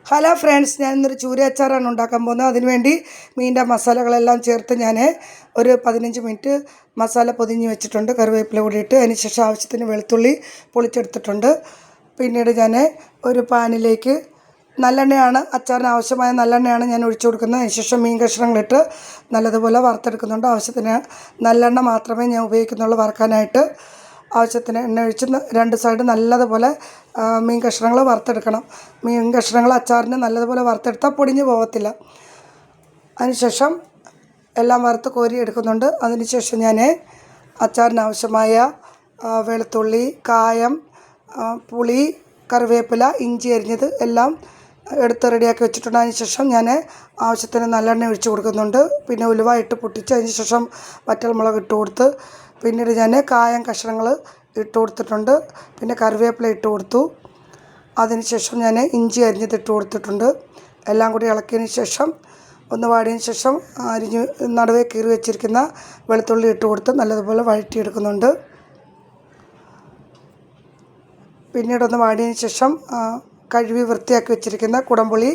Hello friends, ഞാൻ ഇന്നൊരു ചൂര അച്ചാറാണ് ഉണ്ടാക്കാൻ പോകുന്നത്. അതിനുവേണ്ടി മീനിൻ്റെ മസാലകളെല്ലാം ചേർത്ത് ഞാൻ ഒരു 15 മിനിറ്റ് മസാല പൊതിഞ്ഞ് വെച്ചിട്ടുണ്ട്. കറിവേപ്പില കൂടി ഇട്ട് അതിനുശേഷം ആവശ്യത്തിന് വെളുത്തുള്ളി പൊളിച്ചെടുത്തിട്ടുണ്ട്. പിന്നീട് ഞാൻ ഒരു പാനിലേക്ക് നല്ലെണ്ണയാണ്, അച്ചാറിന് ആവശ്യമായ നല്ലെണ്ണയാണ് ഞാൻ ഒഴിച്ചു കൊടുക്കുന്നത്. അതിനുശേഷം മീൻ കഷ്ണങ്ങളിട്ട് നല്ലതുപോലെ വറുത്തെടുക്കുന്നുണ്ട്. ആവശ്യത്തിന് നല്ലെണ്ണ മാത്രമേ ഞാൻ ഉപയോഗിക്കുന്നുള്ളൂ വറുക്കാനായിട്ട്. ആവശ്യത്തിന് എണ്ണ ഒഴിച്ച് രണ്ട് സൈഡ് നല്ലതുപോലെ മീൻ കഷ്ണങ്ങൾ വറുത്തെടുക്കണം. മീൻ കഷ്ണങ്ങൾ അച്ചാറിന് നല്ലതുപോലെ വറുത്തെടുത്താൽ പൊടിഞ്ഞു പോകത്തില്ല. അതിനുശേഷം എല്ലാം വറുത്ത് കോരി എടുക്കുന്നുണ്ട്. അതിനുശേഷം ഞാൻ അച്ചാറിന് ആവശ്യമായ വെളുത്തുള്ളി, കായം, പുളി, കറിവേപ്പില, ഇഞ്ചി അരിഞ്ഞത് എല്ലാം എടുത്ത് റെഡിയാക്കി വെച്ചിട്ടുണ്ട്. അതിനുശേഷം ഞാൻ ആവശ്യത്തിന് നല്ലെണ്ണ ഒഴിച്ച് കൊടുക്കുന്നുണ്ട്. പിന്നെ ഉലുവ ഇട്ട് പൊട്ടിച്ച് അതിനുശേഷം വറ്റൽമുളക് ഇട്ട് കൊടുത്ത് പിന്നീട് ഞാൻ കായം കഷ്ണങ്ങൾ ഇട്ട് കൊടുത്തിട്ടുണ്ട്. പിന്നെ കറിവേപ്പില ഇട്ട് കൊടുത്തു. അതിനുശേഷം ഞാൻ ഇഞ്ചി അരിഞ്ഞത് ഇട്ട് കൊടുത്തിട്ടുണ്ട്. എല്ലാം കൂടി ഇളക്കിയതിന് ശേഷം ഒന്ന് വാടിയതിന് ശേഷം അരിഞ്ഞ് നടുവേ കീറി വെച്ചിരിക്കുന്ന വെളുത്തുള്ളി ഇട്ട് കൊടുത്ത് നല്ലതുപോലെ വഴറ്റിയെടുക്കുന്നുണ്ട്. പിന്നീടൊന്ന് വാടിയതിന് ശേഷം കഴുകി വൃത്തിയാക്കി വെച്ചിരിക്കുന്ന കുടംപുളി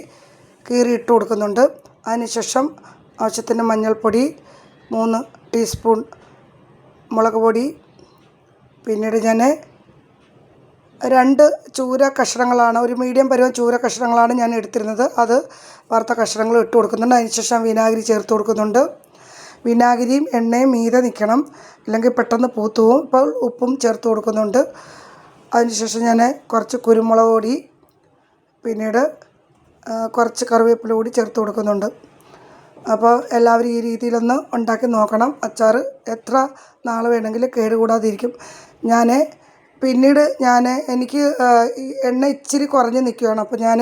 കീറി ഇട്ട് കൊടുക്കുന്നുണ്ട്. അതിനുശേഷം ആവശ്യത്തിന് മഞ്ഞൾപ്പൊടി, 3 ടീസ്പൂൺ മുളക് പൊടി, പിന്നീട് ഞാൻ 2 ചൂര കഷ്ണങ്ങളാണ്, ഒരു മീഡിയം പരുവം ചൂര കഷ്ണങ്ങളാണ് ഞാൻ എടുത്തിരുന്നത്. അത് വറുത്ത കഷ്ണങ്ങൾ ഇട്ട് കൊടുക്കുന്നുണ്ട്. അതിനുശേഷം വിനാഗിരി ചേർത്ത് കൊടുക്കുന്നുണ്ട്. വിനാഗിരിയും എണ്ണയും മീതെ നിൽക്കണം, അല്ലെങ്കിൽ പെട്ടെന്ന് പൂത്തു പോകും. ഇപ്പോൾ ഉപ്പും ചേർത്ത് കൊടുക്കുന്നുണ്ട്. അതിനുശേഷം ഞാൻ കുറച്ച് കുരുമുളക് പൊടി, പിന്നീട് കുറച്ച് കറിവേപ്പില കൂടി ചേർത്ത് കൊടുക്കുന്നുണ്ട്. അപ്പോൾ എല്ലാവരും ഈ രീതിയിലൊന്ന് ഉണ്ടാക്കി നോക്കണം. അച്ചാർ എത്ര നാൾ വേണമെങ്കിലും കേടുകൂടാതിരിക്കും. പിന്നീട് എനിക്ക് ഈ എണ്ണ ഇച്ചിരി കുറഞ്ഞ് നിൽക്കുകയാണ്. അപ്പോൾ ഞാൻ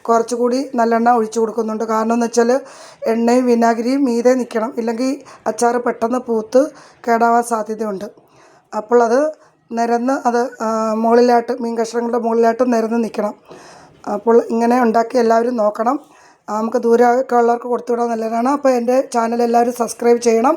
കുറച്ചുകൂടി നല്ലെണ്ണ ഒഴിച്ചു കൊടുക്കുന്നുണ്ട്. കാരണം എന്ന് വെച്ചാൽ എണ്ണയും വിനാഗിരിയും മീതെ നിൽക്കണം, ഇല്ലെങ്കിൽ അച്ചാർ പെട്ടെന്ന് പൂത്ത് കേടാവാൻ സാധ്യതയുണ്ട്. അപ്പോൾ അത് നിരന്ന് മുകളിലായിട്ട് മീൻ കഷ്ണങ്ങളുടെ മുകളിലായിട്ട് നിരന്ന് നിൽക്കണം. അപ്പോൾ ഇങ്ങനെ ഉണ്ടാക്കി എല്ലാവരും നോക്കണം. നമുക്ക് ദൂരമൊക്കെ ഉള്ളവർക്ക് കൊടുത്തുവിടാൻ നല്ലതാണ്. അപ്പോൾ എൻ്റെ ചാനൽ എല്ലാവരും സബ്സ്ക്രൈബ് ചെയ്യണം.